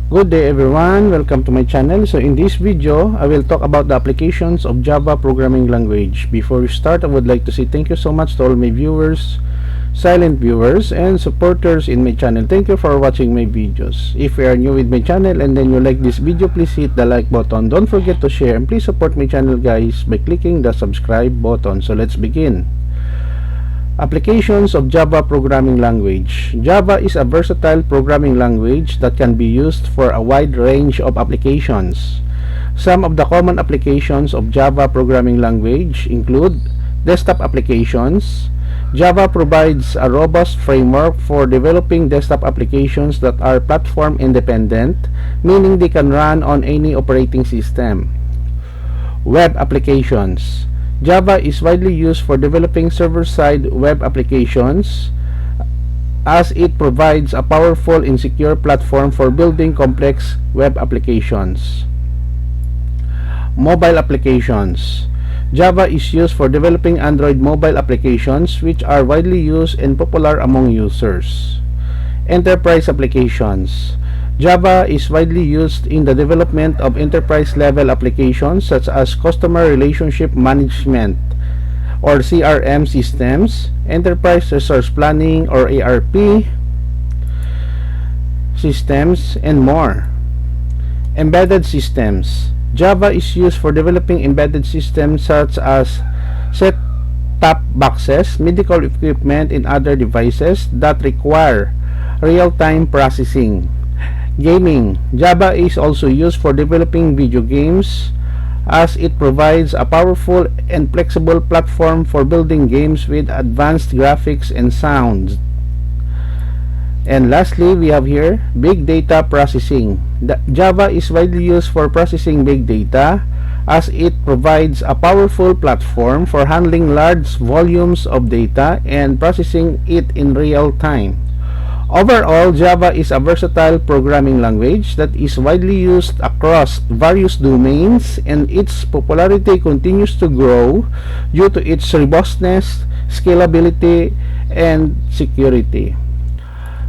Good day everyone, welcome to my channel. So in this video, I will talk about the applications of Java programming language. Before we start, I would like to say thank you so much to all my viewers, silent viewers, and supporters in my channel. Thank you for watching my videos. If you are new with my channel and then you like this video, please hit the like button. Don't forget to share and please support my channel guys by clicking the subscribe button. So let's begin. Applications of Java programming language. Java is a versatile programming language that can be used for a wide range of applications. Some of the common applications of Java programming language include desktop applications. Java provides a robust framework for developing desktop applications that are platform independent, meaning they can run on any operating system. Web applications. Java is widely used for developing server-side web applications as it provides a powerful and secure platform for building complex web applications. Mobile applications. Java is used for developing Android mobile applications which are widely used and popular among users. Enterprise applications. Java is widely used in the development of enterprise-level applications such as customer relationship management or CRM systems, enterprise resource planning or ERP systems, and more. Embedded systems. Java is used for developing embedded systems such as set-top boxes, medical equipment, and other devices that require real-time processing. Gaming. Java is also used for developing video games as it provides a powerful and flexible platform for building games with advanced graphics and sounds. And lastly, we have here big data processing. Java is widely used for processing big data as it provides a powerful platform for handling large volumes of data and processing it in real time. Overall, Java is a versatile programming language that is widely used across various domains, and its popularity continues to grow due to its robustness, scalability, and security.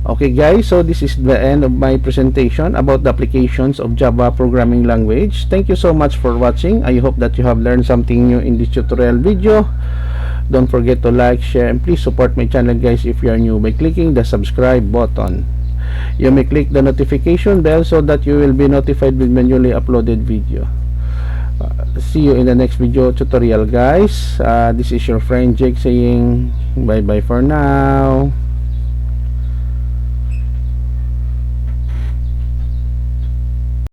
Okay guys, so this is the end of my presentation about the applications of Java programming language. Thank you so much for watching. I hope that you have learned something new in this tutorial video. Don't forget to like, share, and please support my channel guys if you are new by clicking the subscribe button. You may click the notification bell so that you will be notified with my newly uploaded video. See you in the next video tutorial guys. This is your friend Jake saying bye bye for now.